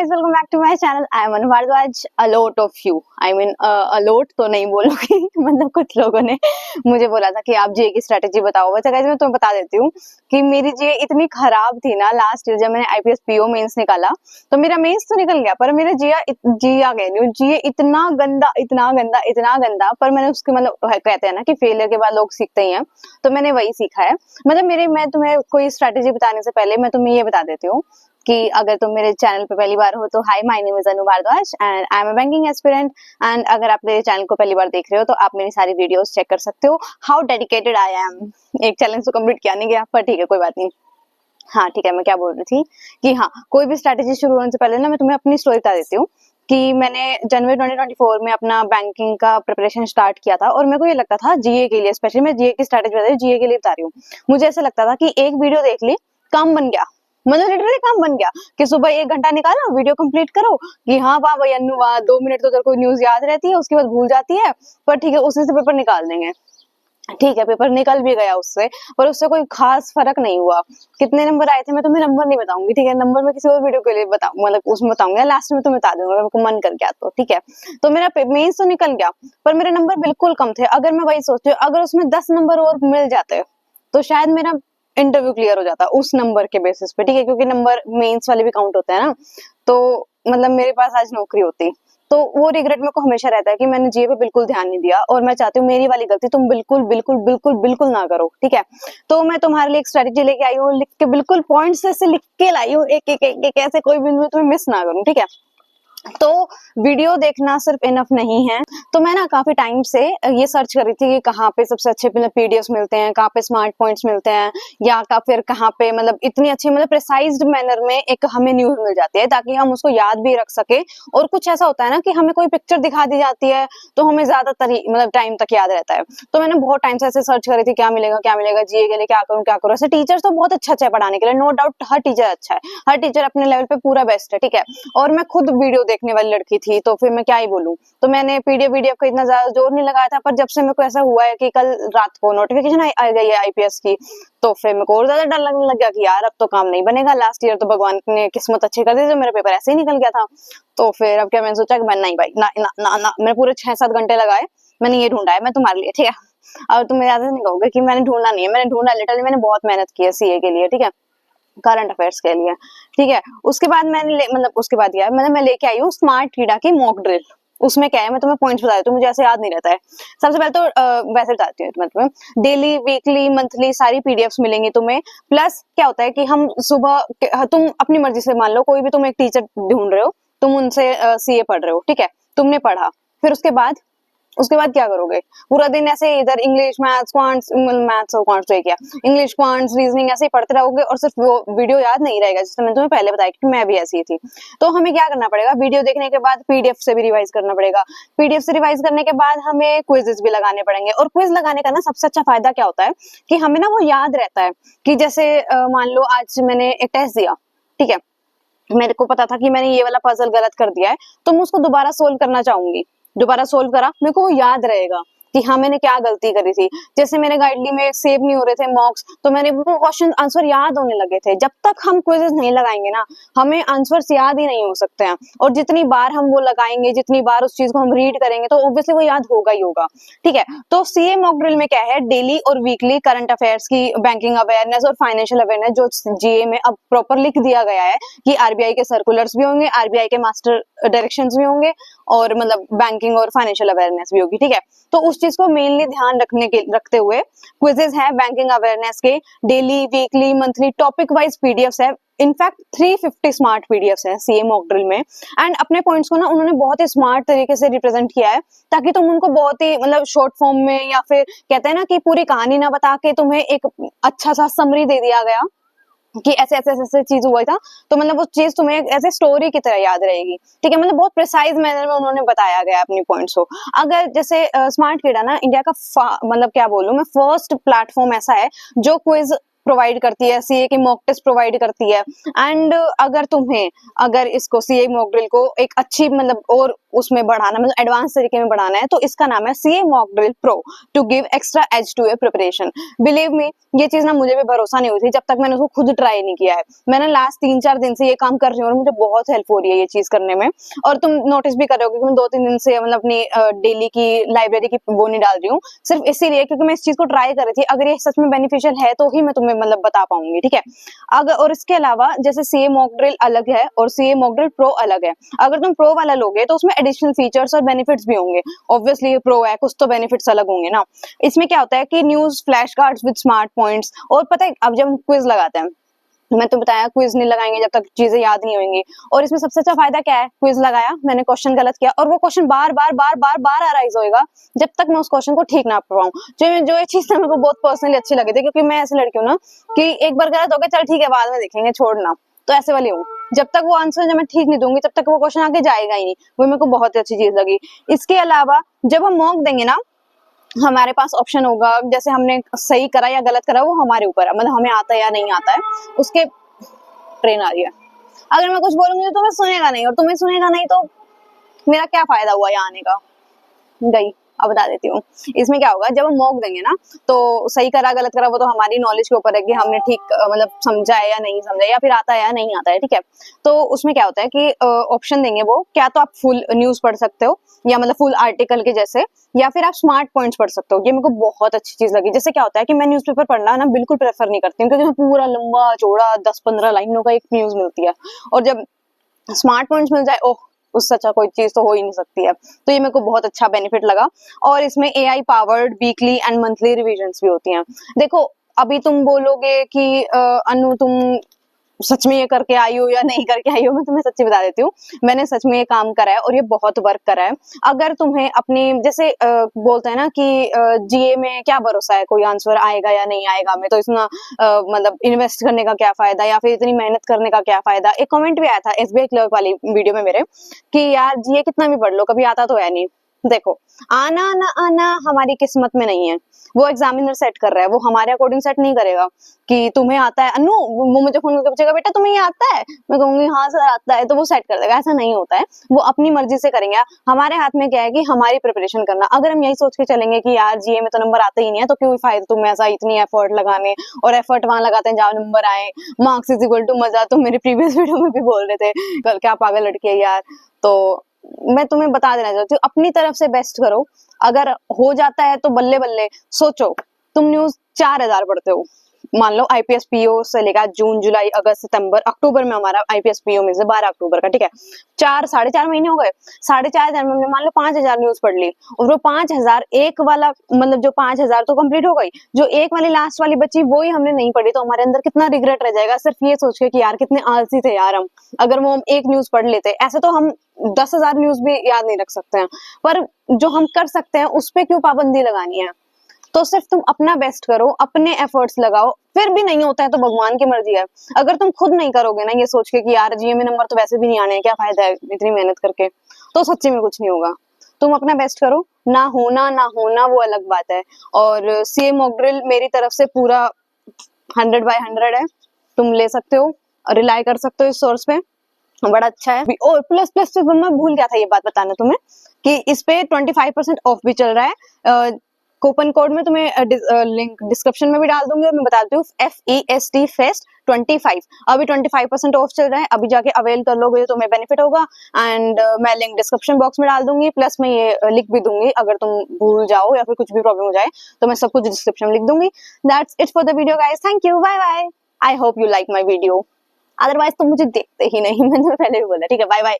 guys, welcome back to my channel. I am Anu Bhardwaj. A lot of you, I mean a lot तो नहीं बोलूंगी मतलब कुछ लोगों ने मुझे बोला था कि आप जीए की स्ट्रेटेजी बताओ। वैसे guys मैं तुम्हें बता देती हूँ कि मेरी जीए इतनी खराब थी ना, लास्ट ईयर जब मैंने आईपीएस पीओ मेंस निकाला तो मेरा मेंस तो निकल गया, पर मेरा जीए इतना गंदा इतना गंदा इतना गंदा। पर मैंने उसके मतलब कहते हैं ना कि फेलियर के बाद लोग सीखते ही हैं, तो मैंने वही सीखा है। मतलब मैं तुम्हें कोई स्ट्रेटेजी बताने से पहले मैं तुम्हें ये बता देती हूँ कि अगर तुम मेरे चैनल पे पहली बार हो तो hi, my name is Anu Bhardwaj and I am a banking aspirant. And अगर आप मेरे चैनल को पहली बार देख रहे हो तो आप मेरी सारी वीडियोस चेक कर सकते हो। How dedicated I am. एक चैलेंज तो कंप्लीट किया नहीं गया, पर ठीक है, कोई बात नहीं। हाँ ठीक है, मैं क्या बोल रही थी कि हाँ, कोई भी स्ट्रेटेजी शुरू होने से पहले ना मैं तुम्हें अपनी स्टोरी बता देती हूँ कि मैंने जनवरी 2024 में अपना बैंकिंग का प्रिपरेशन स्टार्ट किया था। और मेरे को ये लगता था जीए के लिए, स्पेशली मैं जीए की स्ट्रेटेजी बता रही हूँ, जीए के लिए बता रही हूँ। मुझे ऐसा लगता था कि एक वीडियो देख ली, काम बन गया। मतलब लिटरली काम बन गया कि सुबह 1 घंटा निकाला, वीडियो कंप्लीट करो कि हाँ वाह भाई अन्नू वाह, 2 मिनट तो तेरे को न्यूज याद रहती है, उसके बाद भूल जाती है, पर ठीक है उसमें से पेपर निकाल देंगे। ठीक है, पेपर निकल भी गया उससे, पर उससे कोई खास फर्क नहीं हुआ। कितने नंबर आए थे मैं तुम्हें नंबर नहीं बताऊंगी, ठीक है, नंबर मैं किसी और वीडियो के लिए बताऊं, मतलब उसमें बताऊंगा, लास्ट में तुम्हें बता दूंगा अगर मेरे को मन कर गया तो। ठीक है, तो मेरा मेंस तो निकल गया, पर मेरे नंबर बिल्कुल कम थे। अगर मैं वही सोचती हूँ, अगर उसमें 10 नंबर और मिल जाते तो शायद मेरा इंटरव्यू क्लियर हो जाता उस नंबर के बेसिस पे। ठीक है, क्योंकि नंबर मेंस वाले भी काउंट होते हैं ना, तो मतलब मेरे पास आज नौकरी होती। तो वो रिग्रेट मेरे को हमेशा रहता है कि मैंने जीए पे बिल्कुल ध्यान नहीं दिया, और मैं चाहती हूँ मेरी वाली गलती तुम बिल्कुल बिल्कुल बिल्कुल बिल्कुल ना करो। ठीक है, तो मैं तुम्हारे लिए एक स्ट्रेटेजी लेके आई हूँ, लिख के बिल्कुल पॉइंट्स ऐसे लिख के लाई हूँ, एक एक एक, एक ऐसे कोई बिंदु तुम्हें मिस ना करूँ। ठीक है, तो वीडियो देखना सिर्फ इनफ नहीं है। तो मैं ना काफी टाइम से ये सर्च कर रही थी कि कहाँ पे सबसे अच्छे पीडीएफ मिलते हैं, कहाँ पे स्मार्ट पॉइंट्स मिलते हैं, या फिर कहाँ पे मतलब इतनी अच्छी मतलब प्रिसाइज्ड मैनर में एक हमें न्यूज मिल जाती है ताकि हम उसको याद भी रख सके। और कुछ ऐसा होता है ना कि हमें कोई पिक्चर दिखा दी जाती है तो हमें ज्यादातर मतलब टाइम तक याद रहता है। तो मैंने बहुत टाइम से ऐसे सर्च करी थी क्या मिलेगा जीए के लिए, क्या करूँ क्या करूँ। ऐसे टीचर्स तो बहुत अच्छा है पढ़ाने के लिए, नो डाउट, हर टीचर अच्छा है, हर टीचर अपने लेवल पे पूरा बेस्ट है। ठीक है, और मैं खुद वीडियो देखने वाली लड़की थी, तो फिर मैं क्या ही बोलूं। तो मैंने पीडीएफ का इतना ज्यादा जोर नहीं लगाया था, पर जब से मेरे को ऐसा हुआ है कि कल रात को नोटिफिकेशन आ गई है आईपीएस की, तो फिर मेरे को और ज्यादा डर लगने लग गया कि यार अब तो काम नहीं बनेगा। लास्ट ईयर तो भगवान ने किस्मत अच्छी कर दी, तो मेरा पेपर ऐसे ही निकल गया था। तो फिर अब क्या, मैंने सोचा कि मैं नहीं भाई ना ना ना ना, मैंने पूरे 6-7 घंटे लगाए, मैंने ये ढूंढा है मैं तुम्हारे लिए। ठीक है, और तुम मेरे नहीं कहोगे कि मैंने ढूंढना नहीं है, मैंने ढूंढा, लिटरली मैंने बहुत मेहनत की है सीए के लिए। ठीक है, करंट अफेयर्स के लिए। ठीक है, उसके बाद उसके बाद क्या है, मैं लेके आई हूँ स्मार्ट कीड़ा की मॉक ड्रिल। उसमें क्या है, मैं तुम्हें पॉइंट्स बता देती हूँ, मुझे ऐसे याद नहीं रहता है। सबसे पहले तो वैसे बताती हूँ तुम्हें, डेली वीकली मंथली सारी पीडीएफ्स मिलेंगी तुम्हें। प्लस क्या होता है कि हम सुबह तुम अपनी मर्जी से, मान लो कोई भी तुम एक टीचर ढूंढ रहे हो, तुम उनसे सीए पढ़ रहे हो, ठीक है, तुमने पढ़ा, फिर उसके बाद क्या करोगे, पूरा दिन ऐसे इधर इंग्लिश मैथ्स और क्वांट्स तो क्या, इंग्लिश क्वांट्स रीजनिंग ऐसे ही पढ़ते रहोगे, और सिर्फ वो वीडियो याद नहीं रहेगा। जैसे मैंने तुम्हें पहले बताया कि मैं भी ऐसी ही थी। तो हमें क्या करना पड़ेगा, वीडियो देखने के बाद पीडीएफ से भी रिवाइज करना पड़ेगा, पीडीएफ से रिवाइज करने के बाद हमें क्विजेस भी लगाने पड़ेंगे। और क्विज लगाने का ना सबसे अच्छा फायदा क्या होता है कि हमें ना वो याद रहता है कि जैसे मान लो आज मैंने एक टेस्ट दिया, ठीक है, मेरे को पता था कि मैंने ये वाला पजल गलत कर दिया है, तो मैं उसको दोबारा सोल्व करना चाहूंगी। दोबारा सोल्व करा, मेरे को याद रहेगा कि हाँ मैंने क्या गलती करी थी। जैसे मेरे गाइडली में सेव नहीं हो रहे थे मॉक्स, तो मैंने वो क्वेश्चन आंसर याद होने लगे थे। जब तक हम क्विज़ेस नहीं लगाएंगे ना, हमें आंसर्स याद ही नहीं हो सकते हैं। और जितनी बार हम वो लगाएंगे, जितनी बार उस चीज को हम रीड करेंगे, तो ऑब्वियसली वो याद होगा ही होगा। ठीक है, तो सीए मॉक ड्रिल में क्या है, डेली और वीकली करंट अफेयर्स की बैंकिंग अवेयरनेस और फाइनेंशियल अवेयरनेस जो जीए में अब प्रॉपर लिख दिया गया है कि आरबीआई के सर्कुलर्स भी होंगे, आरबीआई के मास्टर डायरेक्शंस भी होंगे, और मतलब बैंकिंग और फाइनेंशियल अवेयरनेस भी होगी। ठीक है, तो उस चीज को मेनली ध्यान रखते हुए क्विजेस है बैंकिंग अवेयरनेस के, daily weekly monthly topic wise PDFs है। इनफैक्ट 350 स्मार्ट पीडीएफ्स है सीए मॉक ड्रिल में। एंड अपने पॉइंट्स को ना उन्होंने बहुत ही स्मार्ट तरीके से रिप्रेजेंट किया है, ताकि तुम उनको बहुत ही मतलब शॉर्ट फॉर्म में, या फिर कहते हैं ना कि पूरी कहानी ना बता के तुम्हें एक अच्छा सा समरी दे दिया गया कि ऐसे ऐसे ऐसे चीज हुआ था, तो मतलब वो चीज तुम्हें ऐसे स्टोरी की तरह याद रहेगी। ठीक है, मतलब बहुत प्रिसाइज मैनर में उन्होंने बताया गया अपनी पॉइंट्स को। अगर जैसे स्मार्ट कीड़ा ना इंडिया का मतलब क्या बोलूं मैं, फर्स्ट प्लेटफॉर्म ऐसा है जो क्विज प्रोवाइड करती है, सीए की मॉक टेस्ट प्रोवाइड करती है। एंड अगर इसको सीए मॉक ड्रिल को एक अच्छी मतलब और उसमें बढ़ाना, मतलब एडवांस तरीके में बढ़ाना है, तो इसका नाम है CA mock drill pro to give extra edge to a preparation. Believe me, ये चीज ना मुझे भी भरोसा नहीं हुई थी जब तक मैंने उसको खुद ट्राई नहीं किया है। मैंने लास्ट 3-4 दिन से ये काम कर रही हूँ और मुझे बहुत हेल्प हो रही है ये चीज करने में। और तुम नोटिस भी कर रहे हो कि मैं 2-3 दिन से मतलब अपनी डेली की लाइब्रेरी की वो नहीं डाल रही हूँ, सिर्फ इसीलिए क्योंकि मैं इस चीज को ट्राई कर रही थी। अगर ये सच में बेनिफिशियल है तो ही मैं तुम्हें मतलब बता पाऊंगी, ठीक है। अगर और इसके अलावा जैसे सीए मॉक ड्रिल अलग है और सीए मॉक ड्रिल प्रो अलग है। अगर तुम प्रो वाला लोगे तो उसमें एडिशनल फीचर्स और बेनिफिट्स भी होंगे। ऑब्वियसली प्रो है, कुछ तो बेनिफिट्स अलग होंगे ना। इसमें क्या होता है कि news flash cards with smart points, और पता है अब जब हम क्विज लगाते हैं, मैं तो बताया क्विज नहीं लगाएंगे जब तक चीजें याद नहीं होंगी। और इसमें सबसे अच्छा फायदा क्या है, क्विज लगाया, मैंने क्वेश्चन गलत किया और वो क्वेश्चन बार बार बार बार बार अराइज होएगा जब तक मैं उस क्वेश्चन को ठीक ना कर पाऊं। जो ये चीज मेरे को बहुत पर्सनली अच्छी लगी थी, क्योंकि मैं ऐसी लड़की हूँ ना कि एक बार गलत हो गया चल ठीक है बाद में देखेंगे छोड़ना, तो ऐसे वाली हूँ। जब तक वो आंसर जब मैं ठीक नहीं दूंगी तब तक वो क्वेश्चन आगे जाएगा ही नहीं। वो मेरे को बहुत ही अच्छी चीज लगी। इसके अलावा जब हम मॉक देंगे ना, हमारे पास ऑप्शन होगा, जैसे हमने सही करा या गलत करा वो हमारे ऊपर है, मतलब हमें आता है या नहीं आता है। उसके ट्रेन आ रही है, अगर मैं कुछ बोलूंगी तो तुम्हें सुनेगा नहीं, और तुम्हें सुनेगा नहीं तो मेरा क्या फायदा हुआ यहाँ आने का। गई, अब बता देती हूँ। इसमें क्या होगा, जब हम मॉक देंगे ना तो सही करा गलत करा वो तो हमारी नॉलेज के ऊपर है कि हमने ठीक मतलब समझा है या नहीं समझा है, या फिर आता है या नहीं आता है, ठीक है। तो उसमें क्या होता है कि ऑप्शन देंगे वो, क्या तो आप फुल न्यूज पढ़ सकते हो या मतलब फुल आर्टिकल के जैसे, या फिर आप स्मार्ट पॉइंट्स पढ़ सकते हो। ये मेरे को बहुत अच्छी चीज लगी। जैसे क्या होता है कि मैं न्यूज़पेपर पढ़ना ना बिल्कुल प्रेफर नहीं करती हूँ, क्योंकि पूरा लंबा चौड़ा 10-15 लाइनों का एक न्यूज मिलती है, और जब स्मार्ट पॉइंट्स मिल जाए, ओह उससे अच्छा कोई चीज तो हो ही नहीं सकती है। तो ये मेरे को बहुत अच्छा बेनिफिट लगा। और इसमें AI powered weekly and monthly revisions भी होती हैं। देखो अभी तुम बोलोगे कि अनु तुम सच में ये करके आई हो या नहीं करके आई हो, मैं तुम्हें सच्ची बता देती हूँ, मैंने सच में ये काम करा है और ये बहुत वर्क करा है। अगर तुम्हें अपनी जैसे बोलते हैं ना कि जीए में क्या भरोसा है कोई आंसर आएगा या नहीं आएगा, मैं तो इतना मतलब इन्वेस्ट करने का क्या फायदा, या फिर इतनी मेहनत करने का क्या फायदा। एक कमेंट भी आया था एसबीआई क्लर्क वाली वीडियो में मेरे कि यार जीए कितना भी पढ़ लो कभी आता तो है नहीं। देखो आना ना आना हमारी किस्मत में नहीं है, वो एग्जामिनर सेट कर रहा है, वो हमारे अकॉर्डिंग सेट नहीं करेगा कि तुम्हें आता है अनु, वो मुझे फोन करके पूछेगा बेटा तुम्हें ये आता है, मैं कहूंगी हाँ सर आता है, तो वो सेट कर देगा। ऐसा नहीं होता है, वो अपनी मर्जी से करेंगे। हमारे हाथ में क्या है कि हमारी प्रिपरेशन करना। अगर हम यही सोच के चलेंगे कि यार जीए में तो नंबर आते ही नहीं है तो क्यों फायदा तुम्हें ऐसा इतनी एफर्ट लगाने, और एफर्ट वहां लगाते हैं जहाँ नंबर आए। मार्क्स इज इक्वल टू मजा, तुम मेरी प्रीवियस वीडियो में भी बोल रहे थे कल, क्या पागल लड़की है यार। तो मैं तुम्हें बता देना चाहती हूँ अपनी तरफ से बेस्ट करो। अगर हो जाता है तो बल्ले बल्ले। सोचो तुम न्यूज 4000 पढ़ते हो, मान लो आईपीएस पीओ से लेकर जून जुलाई अगस्त सितंबर अक्टूबर में हमारा आईपीएस पीओ में से 12 अक्टूबर का, ठीक है, 4-4.5 महीने हो गए। 4.5 में मान लो 5000 न्यूज पढ़ ली, और वो 5000 एक वाला मतलब जो 5000 तो कंप्लीट हो गई, जो एक वाली लास्ट वाली बची वो ही हमने नहीं पढ़ी, तो हमारे अंदर कितना रिग्रेट रह जाएगा सिर्फ ये सोच के कि यार कितने आलसी थे यार हम, अगर वो हम एक न्यूज पढ़ लेते। ऐसे तो हम 10,000 न्यूज भी याद नहीं रख सकते हैं, पर जो हम कर सकते हैं उस पर क्यों पाबंदी लगानी है। तो सिर्फ तुम अपना बेस्ट करो, अपने एफर्ट्स लगाओ, फिर भी नहीं होता है तो भगवान की मर्जी है। अगर तुम खुद नहीं करोगे ना ये सोच के कि यार जीए में नंबर तो वैसे भी नहीं आने हैं, क्या फायदा है इतनी मेहनत करके, तो सच्ची में कुछ नहीं होगा। तुम अपना बेस्ट करो, ना होना वो अलग बात है। और सीए मॉक ड्रिल मेरी तरफ से पूरा 100/100 है, तुम ले सकते हो, रिलाई कर सकते हो इस सोर्स पे, बड़ा अच्छा है। और प्लस प्लस मैं भूल गया था ये बात बताना तुम्हें कि इस पे 25% ऑफ भी चल रहा है। कूपन कोड में तुम्हें लिंक डिस्क्रिप्शन में भी डाल दूंगी, और मैं बता देती हूँ FEST फेस्ट 25 अभी 25% ऑफ चल रहा है, अभी जाके अवेल कर लोगे तो तुम्हें बेनिफिट होगा। एंड मैं लिंक डिस्क्रिप्शन बॉक्स में डाल दूंगी, प्लस मैं ये लिख भी दूंगी, अगर तुम भूल जाओ या फिर कुछ भी प्रॉब्लम हो जाए तो मैं सब कुछ डिस्क्रिप्शन में लिख दूंगी। That's it for the video guys, thank you, bye bye. I hope you like my video, otherwise तुम मुझे देखते ही नहीं, मैंने पहले भी बोला, ठीक है, बाय बाय।